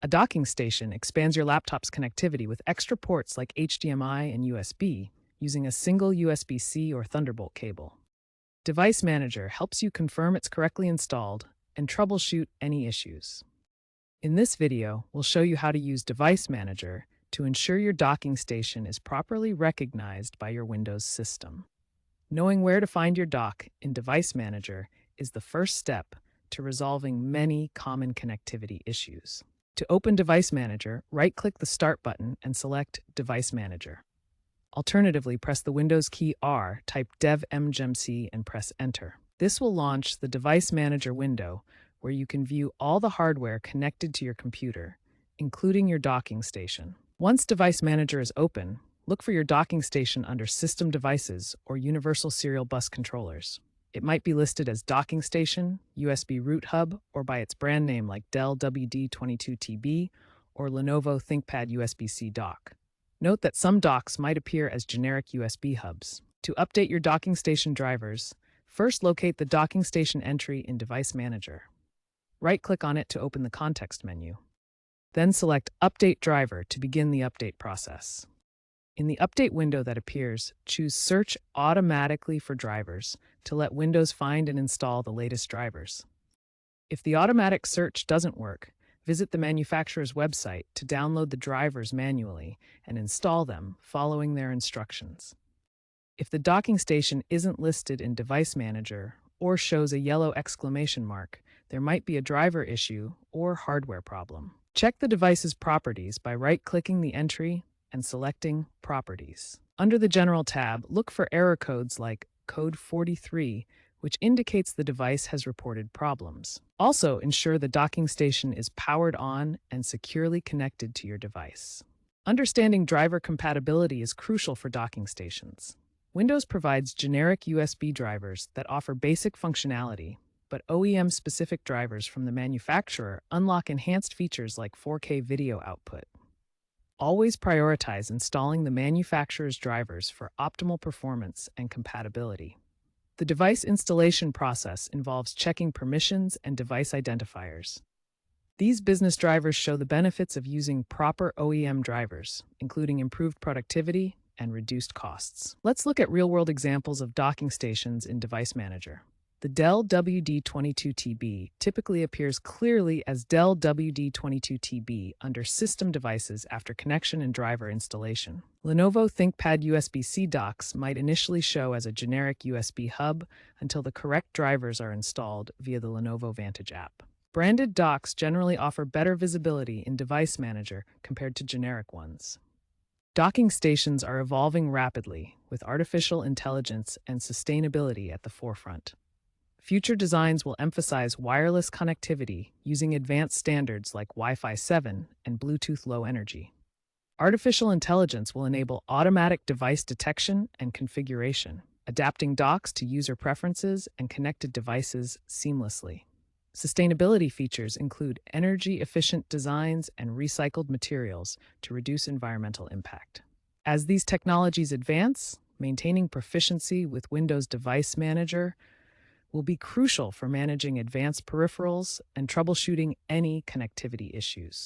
A docking station expands your laptop's connectivity with extra ports like HDMI and USB using a single USB-C or Thunderbolt cable. Device Manager helps you confirm it's correctly installed and troubleshoot any issues. In this video, we'll show you how to use Device Manager to ensure your docking station is properly recognized by your Windows system. Knowing where to find your dock in Device Manager is the first step to resolving many common connectivity issues. To open Device Manager, right-click the Start button and select Device Manager. Alternatively, press the Windows key R, type dev-mgemc and press Enter. This will launch the Device Manager window where you can view all the hardware connected to your computer, including your docking station. Once Device Manager is open, look for your docking station under System Devices or Universal Serial Bus Controllers. It might be listed as Docking Station, USB Root Hub, or by its brand name like Dell WD22TB or Lenovo ThinkPad USB-C dock. Note that some docks might appear as generic USB hubs. To update your docking station drivers, first locate the docking station entry in Device Manager. Right-click on it to open the context menu. Then select Update Driver to begin the update process. In the update window that appears, choose Search automatically for drivers to let Windows find and install the latest drivers. If the automatic search doesn't work, visit the manufacturer's website to download the drivers manually and install them following their instructions. If the docking station isn't listed in Device Manager or shows a yellow exclamation mark, there might be a driver issue or hardware problem. Check the device's properties by right-clicking the entry and selecting Properties. Under the General tab, look for error codes like Code 43, which indicates the device has reported problems. Also, ensure the docking station is powered on and securely connected to your device. Understanding driver compatibility is crucial for docking stations. Windows provides generic USB drivers that offer basic functionality, but OEM-specific drivers from the manufacturer unlock enhanced features like 4K video output. Always prioritize installing the manufacturer's drivers for optimal performance and compatibility. The device installation process involves checking permissions and device identifiers. These business drivers show the benefits of using proper OEM drivers, including improved productivity and reduced costs. Let's look at real-world examples of docking stations in Device Manager. The Dell WD22TB typically appears clearly as Dell WD22TB under System Devices after connection and driver installation. Lenovo ThinkPad USB-C docks might initially show as a generic USB hub until the correct drivers are installed via the Lenovo Vantage app. Branded docks generally offer better visibility in Device Manager compared to generic ones. Docking stations are evolving rapidly, with artificial intelligence and sustainability at the forefront. Future designs will emphasize wireless connectivity using advanced standards like Wi-Fi 7 and Bluetooth Low Energy. Artificial intelligence will enable automatic device detection and configuration, adapting docks to user preferences and connected devices seamlessly. Sustainability features include energy-efficient designs and recycled materials to reduce environmental impact. As these technologies advance, maintaining proficiency with Windows Device Manager will be crucial for managing advanced peripherals and troubleshooting any connectivity issues.